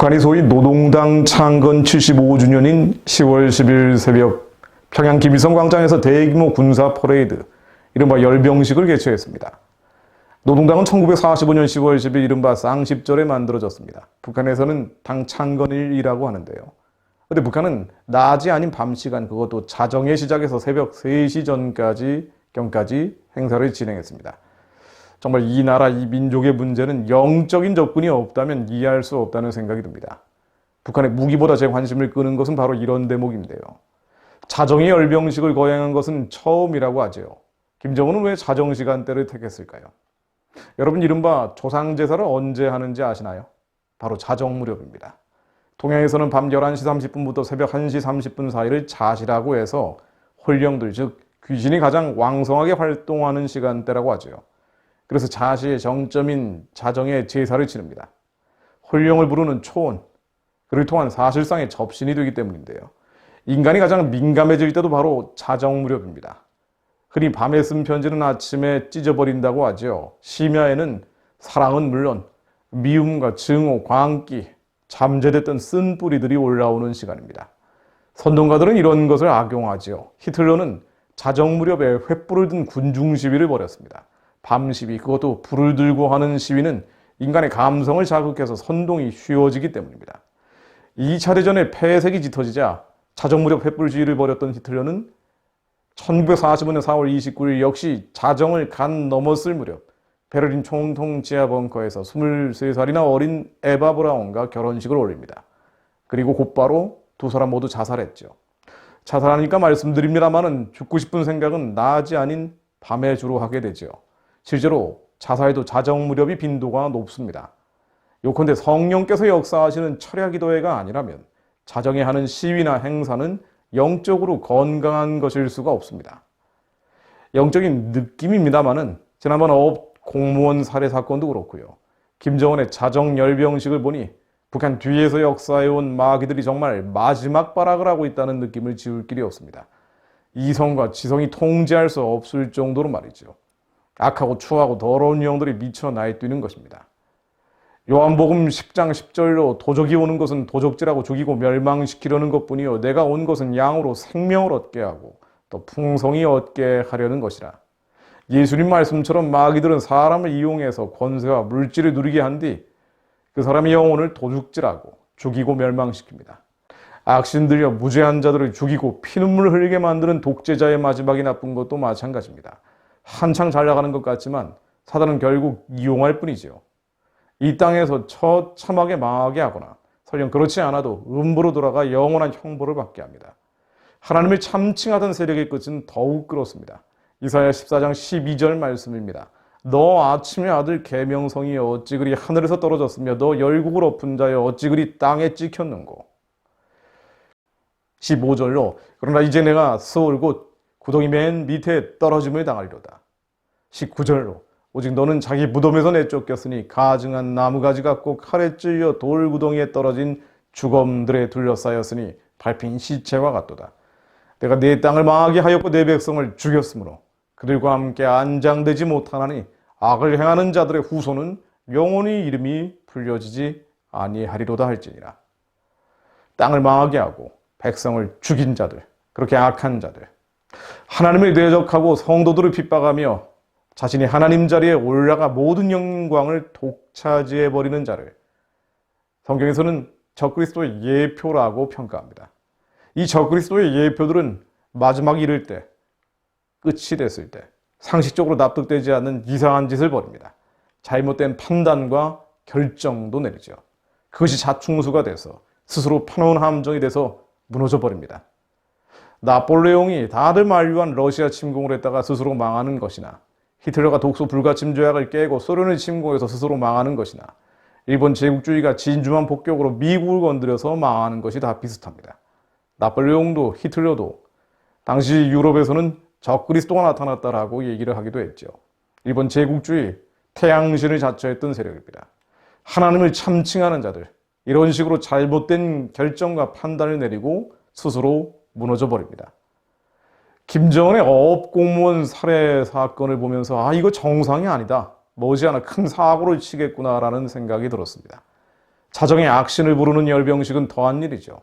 북한이 소위 노동당 창건 75주년인 10월 10일 새벽 평양 김일성 광장에서 대규모 군사 퍼레이드, 이른바 열병식을 개최했습니다. 노동당은 1945년 10월 10일 이른바 쌍십절에 만들어졌습니다. 북한에서는 당 창건일이라고 하는데요. 근데 북한은 낮이 아닌 밤 시간, 그것도 자정에 시작해서 새벽 3시 전까지 행사를 진행했습니다. 정말 이 나라, 이 민족의 문제는 영적인 접근이 없다면 이해할 수 없다는 생각이 듭니다. 북한의 무기보다 제 관심을 끄는 것은 바로 이런 대목인데요. 자정의 열병식을 거행한 것은 처음이라고 하죠. 김정은은 왜 자정 시간대를 택했을까요? 여러분, 이른바 조상제사를 언제 하는지 아시나요? 바로 자정 무렵입니다. 동양에서는 밤 11시 30분부터 새벽 1시 30분 사이를 자시라고 해서 혼령들, 즉 귀신이 가장 왕성하게 활동하는 시간대라고 하죠. 그래서 자시의 정점인 자정에 제사를 치릅니다. 혼령을 부르는 초원, 그를 통한 사실상의 접신이 되기 때문인데요. 인간이 가장 민감해질 때도 바로 자정 무렵입니다. 흔히 밤에 쓴 편지는 아침에 찢어버린다고 하죠. 심야에는 사랑은 물론 미움과 증오, 광기, 잠재됐던 쓴 뿌리들이 올라오는 시간입니다. 선동가들은 이런 것을 악용하죠. 히틀러는 자정 무렵에 횃불을 든 군중 시위를 벌였습니다. 밤 시위, 그것도 불을 들고 하는 시위는 인간의 감성을 자극해서 선동이 쉬워지기 때문입니다. 2차 대전의 폐색이 짙어지자 자정 무렵 횃불 시위를 벌였던 히틀러는 1945년 4월 29일 역시 자정을 간 넘었을 무렵 베를린 총통 지하 벙커에서 23살이나 어린 에바 브라운과 결혼식을 올립니다. 그리고 곧바로 두 사람 모두 자살했죠. 자살하니까 말씀드립니다만은 죽고 싶은 생각은 낮이 아닌 밤에 주로 하게 되죠. 실제로 자살도 자정 무렵이 빈도가 높습니다. 요컨대 성령께서 역사하시는 철야기도회가 아니라면 자정에 하는 시위나 행사는 영적으로 건강한 것일 수가 없습니다. 영적인 느낌입니다만은 지난번 업 공무원 살해 사건도 그렇고요. 김정은의 자정 열병식을 보니 북한 뒤에서 역사해온 마귀들이 정말 마지막 발악을 하고 있다는 느낌을 지울 길이 없습니다. 이성과 지성이 통제할 수 없을 정도로 말이죠. 악하고 추하고 더러운 영들이 미쳐 날뛰는 것입니다. 요한복음 10장 10절로 도적이 오는 것은 도적질하고 죽이고 멸망시키려는 것뿐이요 내가 온 것은 양으로 생명을 얻게 하고 또 풍성히 얻게 하려는 것이라. 예수님 말씀처럼 마귀들은 사람을 이용해서 권세와 물질을 누리게 한 뒤 그 사람의 영혼을 도둑질하고 죽이고 멸망시킵니다. 악신들여 무죄한 자들을 죽이고 피눈물 흘리게 만드는 독재자의 마지막이 나쁜 것도 마찬가지입니다. 한창 잘 나가는 것 같지만 사단은 결국 이용할 뿐이지요. 이 땅에서 처참하게 망하게 하거나 설령 그렇지 않아도 음부로 돌아가 영원한 형벌을 받게 합니다. 하나님을 참칭하던 세력의 끝은 더욱 그렇습니다. 이사야 14장 12절 말씀입니다. 너 아침의 아들 계명성이 어찌 그리 하늘에서 떨어졌으며 너 열국을 엎은 자여 어찌 그리 땅에 찍혔는고. 15절로 그러나 이제 내가 스올 곧 구덩이 맨 밑에 떨어짐을 당하리로다. 19절로 오직 너는 자기 무덤에서 내쫓겼으니 가증한 나무가지 같고 칼에 찔려 돌구덩이에 떨어진 주검들에 둘러싸였으니 밟힌 시체와 같도다. 내가 네 땅을 망하게 하였고 네 백성을 죽였으므로 그들과 함께 안장되지 못하나니 악을 행하는 자들의 후손은 영원히 이름이 불려지지 아니하리로다 할지니라. 땅을 망하게 하고 백성을 죽인 자들, 그렇게 악한 자들, 하나님을 대적하고 성도들을 핍박하며 자신이 하나님 자리에 올라가 모든 영광을 독차지해버리는 자를 성경에서는 적그리스도의 예표라고 평가합니다. 이 적그리스도의 예표들은 마지막이 이를 때, 끝이 됐을 때 상식적으로 납득되지 않는 이상한 짓을 벌입니다. 잘못된 판단과 결정도 내리죠. 그것이 자충수가 돼서 스스로 파놓은 함정이 돼서 무너져 버립니다. 나폴레옹이 다들 만류한 러시아 침공을 했다가 스스로 망하는 것이나 히틀러가 독소 불가침 조약을 깨고 소련을 침공해서 스스로 망하는 것이나 일본 제국주의가 진주만 폭격으로 미국을 건드려서 망하는 것이 다 비슷합니다. 나폴레옹도 히틀러도 당시 유럽에서는 적그리스도가 나타났다라고 얘기를 하기도 했죠. 일본 제국주의, 태양신을 자처했던 세력입니다. 하나님을 참칭하는 자들, 이런 식으로 잘못된 결정과 판단을 내리고 스스로 무너져 버립니다. 김정은의 어업 공무원 살해 사건을 보면서 이거 정상이 아니다, 머지않아 큰 사고를 치겠구나라는 생각이 들었습니다. 자정에 악신을 부르는 열병식은 더한 일이죠.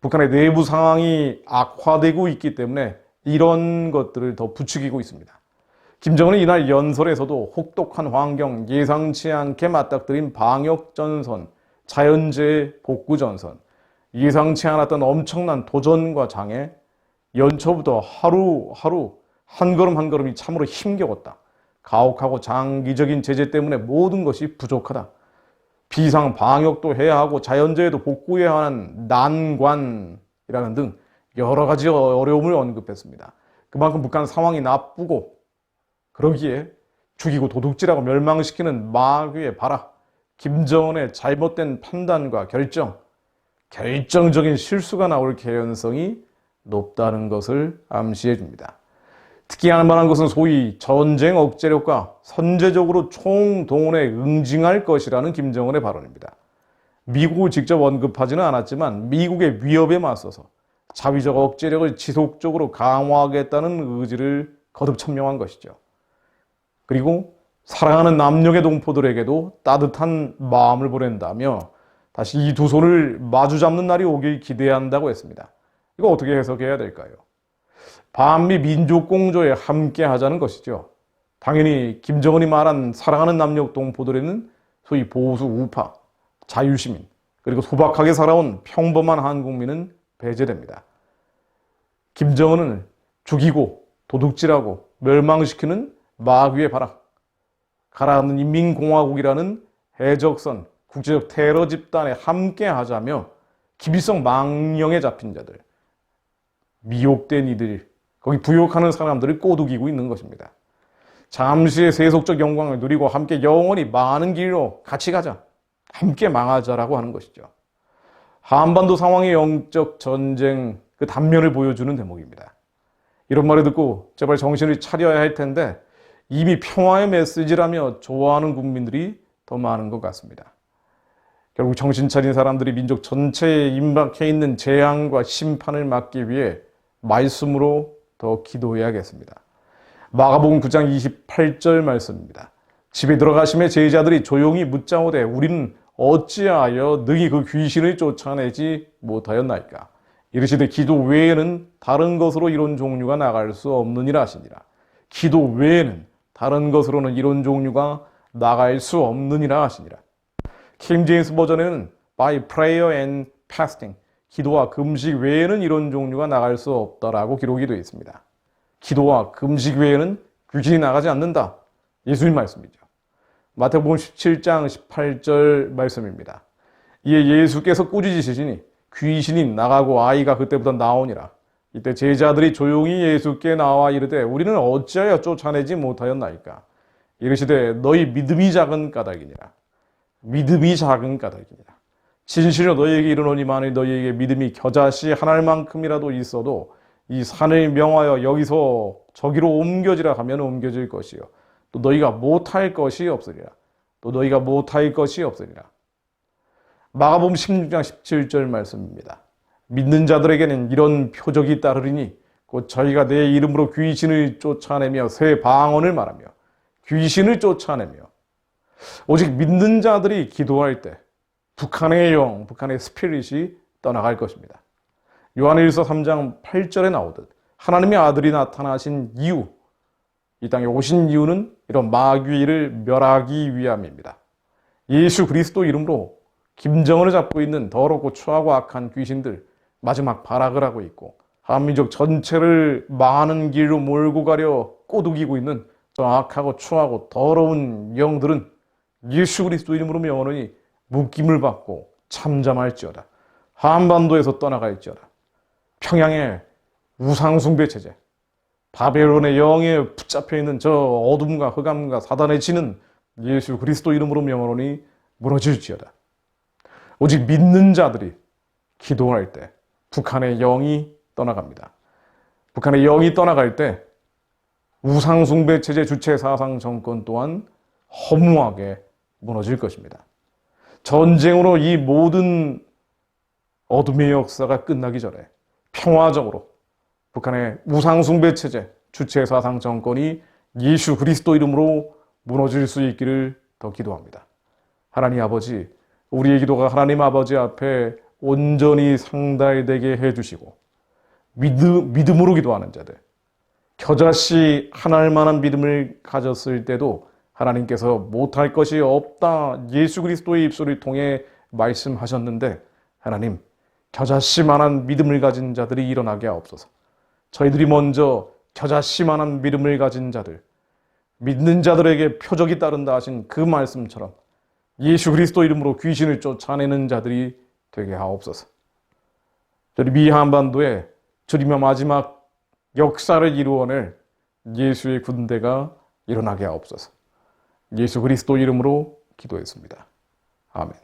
북한의 내부 상황이 악화되고 있기 때문에 이런 것들을 더 부추기고 있습니다. 김정은은 이날 연설에서도 혹독한 환경, 예상치 않게 맞닥뜨린 방역전선, 자연재해 복구전선, 예상치 않았던 엄청난 도전과 장애, 연초부터 하루하루 한 걸음 한 걸음이 참으로 힘겨웠다. 가혹하고 장기적인 제재 때문에 모든 것이 부족하다. 비상 방역도 해야 하고 자연재해도 복구해야 하는 난관이라는 등 여러 가지 어려움을 언급했습니다. 그만큼 북한 상황이 나쁘고 그러기에 죽이고 도둑질하고 멸망시키는 마귀의 발악, 김정은의 잘못된 판단과 결정적인 실수가 나올 개연성이 높다는 것을 암시해 줍니다. 특히 할 만한 것은 소위 전쟁 억제력과 선제적으로 총동원에 응징할 것이라는 김정은의 발언입니다. 미국을 직접 언급하지는 않았지만 미국의 위협에 맞서서 자위적 억제력을 지속적으로 강화하겠다는 의지를 거듭 천명한 것이죠. 그리고 사랑하는 남녘의 동포들에게도 따뜻한 마음을 보낸다며 다시 이 두 손을 마주 잡는 날이 오길 기대한다고 했습니다. 이거 어떻게 해석해야 될까요? 반미 민족 공조에 함께 하자는 것이죠. 당연히 김정은이 말한 사랑하는 남녘 동포들에는 소위 보수 우파, 자유시민, 그리고 소박하게 살아온 평범한 한국민은 배제됩니다. 김정은을 죽이고 도둑질하고 멸망시키는 마귀의 발악, 가라앉는 인민공화국이라는 해적선, 국제적 테러 집단에 함께 하자며 기비성 망령에 잡힌 자들, 미혹된 이들, 거기 부욕하는 사람들을 꼬드기고 있는 것입니다. 잠시의 세속적 영광을 누리고 함께 영원히 망하는 길로 같이 가자. 함께 망하자라고 하는 것이죠. 한반도 상황의 영적 전쟁 그 단면을 보여주는 대목입니다. 이런 말을 듣고 제발 정신을 차려야 할 텐데 이미 평화의 메시지라며 좋아하는 국민들이 더 많은 것 같습니다. 결국 정신 차린 사람들이 민족 전체에 임박해 있는 재앙과 심판을 막기 위해 말씀으로 더 기도해야겠습니다. 마가복음 9장 28절 말씀입니다. 집에 들어가심에 제자들이 조용히 묻자오되 우리는 어찌하여 능히 그 귀신을 쫓아내지 못하였나이까. 이르시되 기도 외에는 다른 것으로 이런 종류가 나갈 수 없느니라 하시니라. 기도 외에는 다른 것으로는 이런 종류가 나갈 수 없느니라 하시니라. 킹 제임스 버전에는 by prayer and fasting, 기도와 금식 외에는 이런 종류가 나갈 수 없다라고 기록이 되어 있습니다. 기도와 금식 외에는 귀신이 나가지 않는다. 예수님 말씀이죠. 마태복음 17장 18절 말씀입니다. 이에 예수께서 꾸짖으시니 귀신이 나가고 아이가 그때부터 나오니라. 이때 제자들이 조용히 예수께 나와 이르되 우리는 어찌하여 쫓아내지 못하였나이까. 이르시되 너희 믿음이 작은 까닭이니라. 믿음이 작은 까닭이니라. 진실로 너희에게 이르노니 만일 너희에게 믿음이 겨자씨 한 알만큼이라도 있어도 이 산을 명하여 여기서 저기로 옮겨지라 하면 옮겨질 것이요. 또 너희가 못할 것이 없으리라. 또 너희가 못할 것이 없으리라. 마가복음 16장 17절 말씀입니다. 믿는 자들에게는 이런 표적이 따르리니 곧 저희가 내 이름으로 귀신을 쫓아내며 새 방언을 말하며 귀신을 쫓아내며 오직 믿는 자들이 기도할 때 북한의 영, 북한의 스피릿이 떠나갈 것입니다. 요한일서 3장 8절에 나오듯 하나님의 아들이 나타나신 이유, 이 땅에 오신 이유는 이런 마귀를 멸하기 위함입니다. 예수 그리스도 이름으로 김정은을 잡고 있는 더럽고 추하고 악한 귀신들 마지막 발악을 하고 있고 한민족 전체를 망하는 길로 몰고 가려 꼬드기고 있는 저 악하고 추하고 더러운 영들은 예수 그리스도 이름으로 영원히 묶임을 받고 참잠할지어다. 한반도에서 떠나갈지어다. 평양의 우상숭배 체제, 바벨론의 영에 붙잡혀 있는 저 어둠과 흑암과 사단의 지는 예수 그리스도 이름으로 영원히 무너질지어다. 오직 믿는 자들이 기도할 때 북한의 영이 떠나갑니다. 북한의 영이 떠나갈 때 우상숭배 체제 주체 사상 정권 또한 허무하게 무너질 것입니다. 전쟁으로 이 모든 어둠의 역사가 끝나기 전에 평화적으로 북한의 우상숭배 체제 주체 사상 정권이 예수 그리스도 이름으로 무너질 수 있기를 더 기도합니다. 하나님 아버지, 우리의 기도가 하나님 아버지 앞에 온전히 상달되게 해주시고 믿음으로 기도하는 자들, 겨자씨 하나일 만한 믿음을 가졌을 때도 하나님께서 못할 것이 없다 예수 그리스도의 입술을 통해 말씀하셨는데 하나님 겨자씨만한 믿음을 가진 자들이 일어나게 하옵소서. 저희들이 먼저 겨자씨만한 믿음을 가진 자들, 믿는 자들에게 표적이 따른다 하신 그 말씀처럼 예수 그리스도 이름으로 귀신을 쫓아내는 자들이 되게 하옵소서. 저희 미 한반도에 주님의 마지막 역사를 이루어낼 예수의 군대가 일어나게 하옵소서. 예수 그리스도 이름으로 기도했습니다. 아멘.